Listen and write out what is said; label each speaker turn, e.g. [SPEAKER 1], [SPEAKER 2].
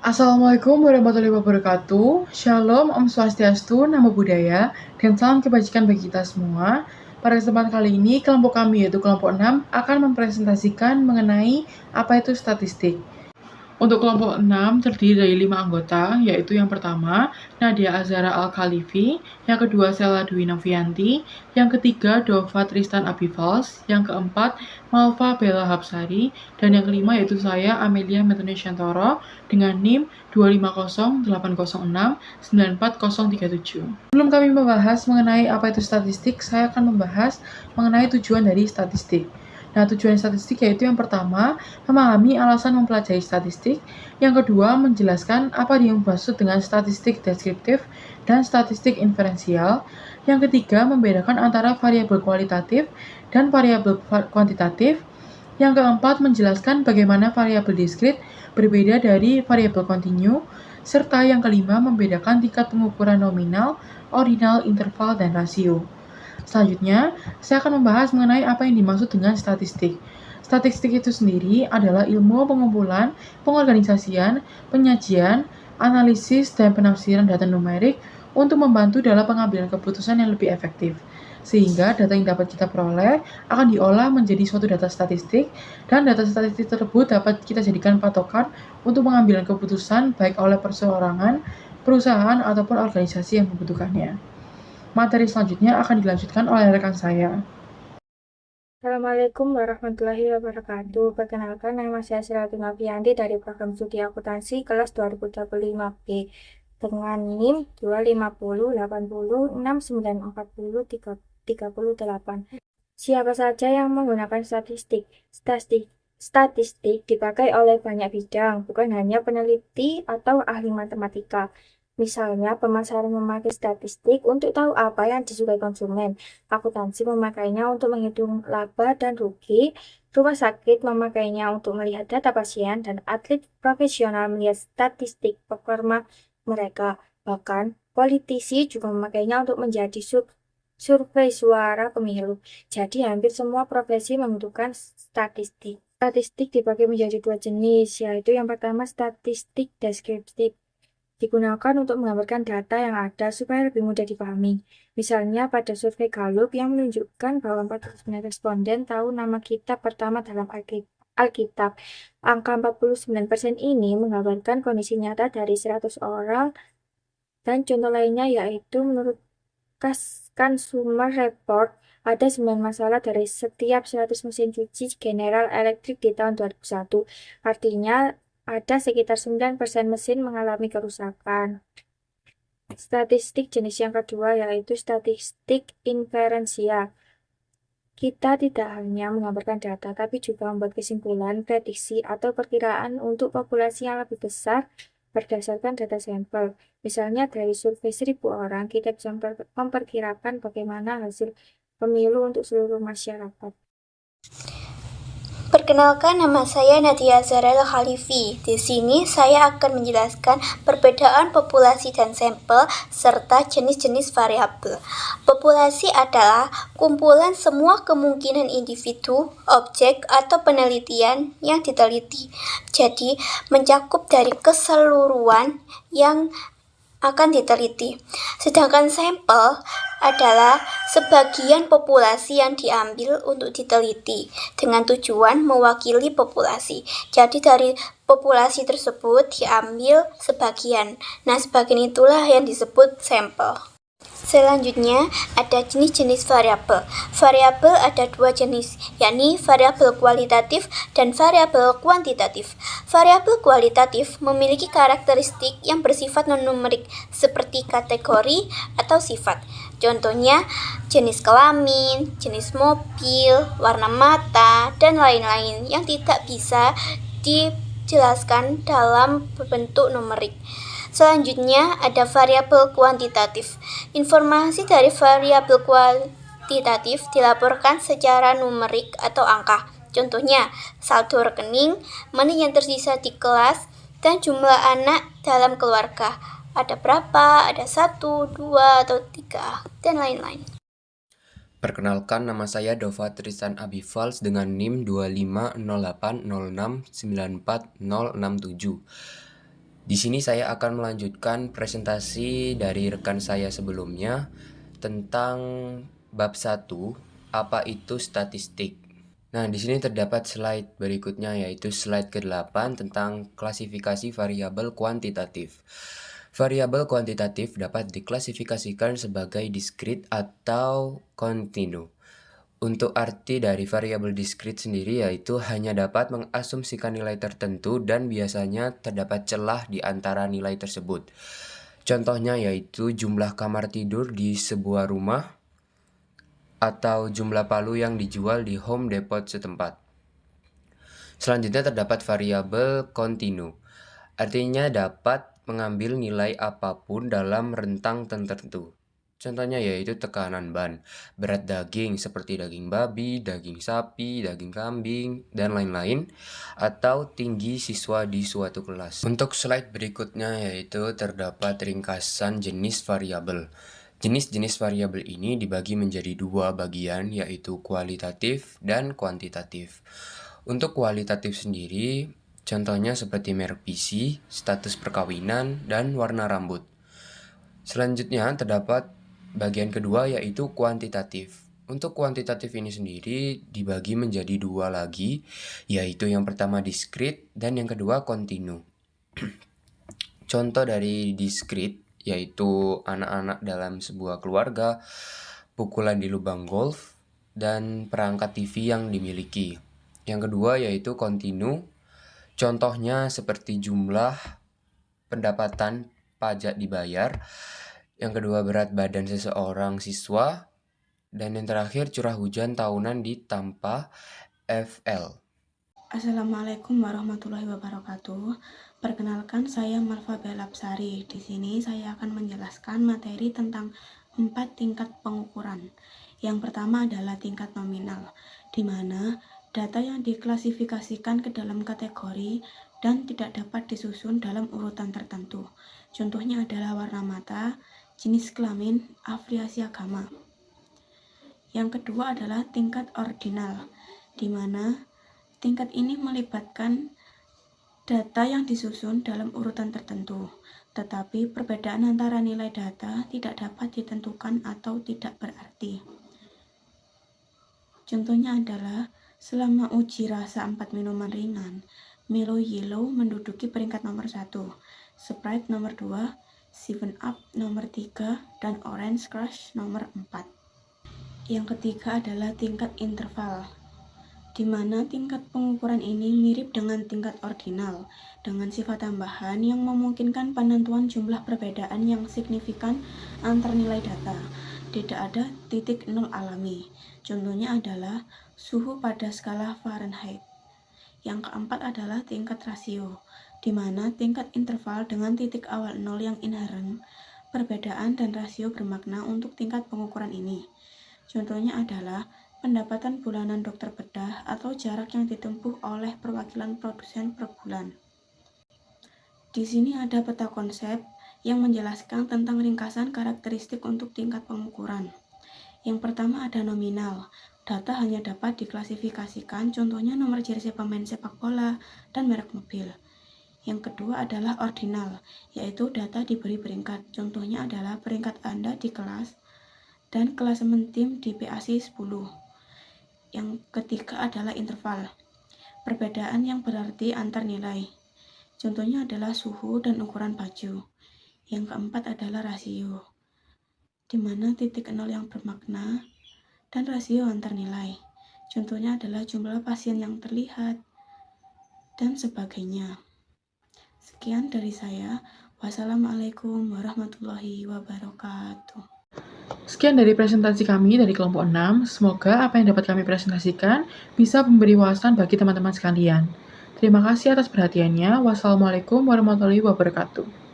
[SPEAKER 1] Assalamualaikum warahmatullahi wabarakatuh. Shalom, Om Swastiastu, Namo Buddhaya, dan salam kebajikan bagi kita semua. Pada kesempatan kali ini, kelompok kami yaitu kelompok 6 akan mempresentasikan mengenai apa itu statistik. Untuk kelompok 6 terdiri dari 5 anggota, yaitu yang pertama, Nadia Azhara Al-Khalifi, yang kedua, Sela Dwi Novianti, yang ketiga, Dova Tristan Abifals, yang keempat, Malva Bella Hapsari, dan yang kelima yaitu saya, Amelia Metone Shantoro, dengan NIM 25080694037. Sebelum kami membahas mengenai apa itu statistik, saya akan membahas mengenai tujuan dari statistik. Nah, tujuan statistik yaitu yang pertama, memahami alasan mempelajari statistik. Yang kedua, menjelaskan apa yang dimaksud dengan statistik deskriptif dan statistik inferensial. Yang ketiga, membedakan antara variabel kualitatif dan variabel kuantitatif. Yang keempat, menjelaskan bagaimana variabel diskrit berbeda dari variabel kontinu. Serta yang kelima, membedakan tingkat pengukuran nominal, ordinal, interval, dan rasio. Selanjutnya, saya akan membahas mengenai apa yang dimaksud dengan statistik. Statistik itu sendiri adalah ilmu pengumpulan, pengorganisasian, penyajian, analisis, dan penafsiran data numerik untuk membantu dalam pengambilan keputusan yang lebih efektif. Sehingga data yang dapat kita peroleh akan diolah menjadi suatu data statistik, dan data statistik tersebut dapat kita jadikan patokan untuk pengambilan keputusan baik oleh perseorangan, perusahaan, ataupun organisasi yang membutuhkannya. Materi selanjutnya akan dilanjutkan oleh rekan saya.
[SPEAKER 2] Assalamualaikum warahmatullahi wabarakatuh. Perkenalkan, nama saya Sela Dwi Novianti dari program studi akuntansi kelas 2025B dengan NIM 25080694038. Siapa saja yang menggunakan statistik? Statistik dipakai oleh banyak bidang, bukan hanya peneliti atau ahli matematika. Misalnya, pemasaran memakai statistik untuk tahu apa yang disukai konsumen. Akuntansi memakainya untuk menghitung laba dan rugi. Rumah sakit memakainya untuk melihat data pasien, dan atlet profesional melihat statistik performa mereka. Bahkan, politisi juga memakainya untuk menjadi survei suara pemilu. Jadi, hampir semua profesi membutuhkan statistik. Statistik dibagi menjadi dua jenis, yaitu yang pertama statistik deskriptif. Digunakan untuk menggambarkan data yang ada supaya lebih mudah dipahami. Misalnya pada survei Gallup yang menunjukkan bahwa 49% responden tahu nama kitab pertama dalam Alkitab. Angka 49% ini menggambarkan kondisi nyata dari 100 orang, dan contoh lainnya yaitu menurut Consumer Report, ada 9 masalah dari setiap 100 mesin cuci General Electric di tahun 2001. Artinya, ada sekitar 9% mesin mengalami kerusakan. Statistik jenis yang kedua yaitu statistik inferensial. Kita tidak hanya menggambarkan data, tapi juga membuat kesimpulan, prediksi, atau perkiraan untuk populasi yang lebih besar berdasarkan data sampel. Misalnya dari survei 1.000 orang, kita bisa memperkirakan bagaimana hasil pemilu untuk seluruh masyarakat.
[SPEAKER 3] Perkenalkan, nama saya Nadia Azhara Al-Khalifi. Di sini saya akan menjelaskan perbedaan populasi dan sampel serta jenis-jenis variabel. Populasi adalah kumpulan semua kemungkinan individu, objek, atau penelitian yang diteliti. Jadi, mencakup dari keseluruhan yang akan diteliti. Sedangkan sampel adalah sebagian populasi yang diambil untuk diteliti dengan tujuan mewakili populasi. Jadi dari populasi tersebut diambil sebagian. Nah, sebagian itulah yang disebut sampel. Selanjutnya, ada jenis-jenis variabel. Variabel ada dua jenis, yakni variabel kualitatif dan variabel kuantitatif. Variabel kualitatif memiliki karakteristik yang bersifat non-numerik seperti kategori atau sifat. Contohnya, jenis kelamin, jenis mobil, warna mata, dan lain-lain yang tidak bisa dijelaskan dalam bentuk numerik. Selanjutnya, ada variabel kuantitatif. Informasi dari variabel kuantitatif dilaporkan secara numerik atau angka. Contohnya, saldo rekening, money yang tersisa di kelas, dan jumlah anak dalam keluarga. Ada berapa, ada 1, 2, atau 3, dan lain-lain.
[SPEAKER 4] Perkenalkan, nama saya Dova Tristan Abifals dengan NIM 25080694067. Di sini saya akan melanjutkan presentasi dari rekan saya sebelumnya tentang bab 1, apa itu statistik. Nah, di sini terdapat slide berikutnya yaitu slide ke-8 tentang klasifikasi variabel kuantitatif. Variabel kuantitatif dapat diklasifikasikan sebagai diskrit atau kontinu. Untuk arti dari variabel diskrit sendiri yaitu hanya dapat mengasumsikan nilai tertentu dan biasanya terdapat celah di antara nilai tersebut. Contohnya yaitu jumlah kamar tidur di sebuah rumah atau jumlah palu yang dijual di Home Depot setempat. Selanjutnya terdapat variabel kontinu. Artinya dapat mengambil nilai apapun dalam rentang tertentu. Contohnya yaitu tekanan ban, berat daging seperti daging babi, daging sapi, daging kambing, dan lain-lain, atau tinggi siswa di suatu kelas. Untuk slide berikutnya yaitu terdapat ringkasan jenis variabel. Jenis-jenis variabel ini dibagi menjadi dua bagian yaitu kualitatif dan kuantitatif. Untuk kualitatif sendiri, contohnya seperti merek PC, status perkawinan, dan warna rambut. Selanjutnya terdapat bagian kedua yaitu kuantitatif. Untuk kuantitatif ini sendiri dibagi menjadi dua lagi, yaitu yang pertama diskrit dan yang kedua kontinu. Contoh dari diskrit yaitu anak-anak dalam sebuah keluarga, pukulan di lubang golf, dan perangkat TV yang dimiliki. Yang kedua yaitu kontinu, contohnya seperti jumlah pendapatan pajak dibayar. Yang kedua berat badan seseorang siswa. Dan yang terakhir curah hujan tahunan di tanpa FL.
[SPEAKER 5] Assalamualaikum warahmatullahi wabarakatuh. Perkenalkan, saya Malva Belapsari. Di sini saya akan menjelaskan materi tentang 4 tingkat pengukuran. Yang pertama adalah tingkat nominal, di mana data yang diklasifikasikan ke dalam kategori dan tidak dapat disusun dalam urutan tertentu. Contohnya adalah warna mata, jenis kelamin, afiliasi agama. Yang kedua adalah tingkat ordinal, di mana tingkat ini melibatkan data yang disusun dalam urutan tertentu, tetapi perbedaan antara nilai data tidak dapat ditentukan atau tidak berarti. Contohnya adalah selama uji rasa 4 minuman ringan, Milo Yellow menduduki peringkat nomor 1, Sprite nomor 2, 7up nomor 3, dan Orange Crush nomor 4. Yang ketiga adalah tingkat interval, di mana tingkat pengukuran ini mirip dengan tingkat ordinal, dengan sifat tambahan yang memungkinkan penentuan jumlah perbedaan yang signifikan antar nilai data. Tidak ada titik nol alami. Contohnya adalah suhu pada skala Fahrenheit. Yang keempat adalah tingkat rasio, di mana tingkat interval dengan titik awal nol yang inherent, perbedaan dan rasio bermakna untuk tingkat pengukuran ini. Contohnya adalah pendapatan bulanan dokter bedah atau jarak yang ditempuh oleh perwakilan produsen per bulan. Di sini ada peta konsep yang menjelaskan tentang ringkasan karakteristik untuk tingkat pengukuran. Yang pertama ada nominal. Data hanya dapat diklasifikasikan, contohnya nomor jersey pemain sepak bola dan merek mobil. Yang kedua adalah ordinal, yaitu data diberi peringkat. Contohnya adalah peringkat Anda di kelas dan klasemen tim di PAC 10. Yang ketiga adalah interval, perbedaan yang berarti antar nilai. Contohnya adalah suhu dan ukuran baju. Yang keempat adalah rasio, di mana titik nol yang bermakna dan rasio antar nilai. Contohnya adalah jumlah pasien yang terlihat dan sebagainya. Sekian dari saya. Wassalamualaikum warahmatullahi wabarakatuh.
[SPEAKER 1] Sekian dari presentasi kami dari kelompok 6. Semoga apa yang dapat kami presentasikan bisa memberi wawasan bagi teman-teman sekalian. Terima kasih atas perhatiannya. Wassalamualaikum warahmatullahi wabarakatuh.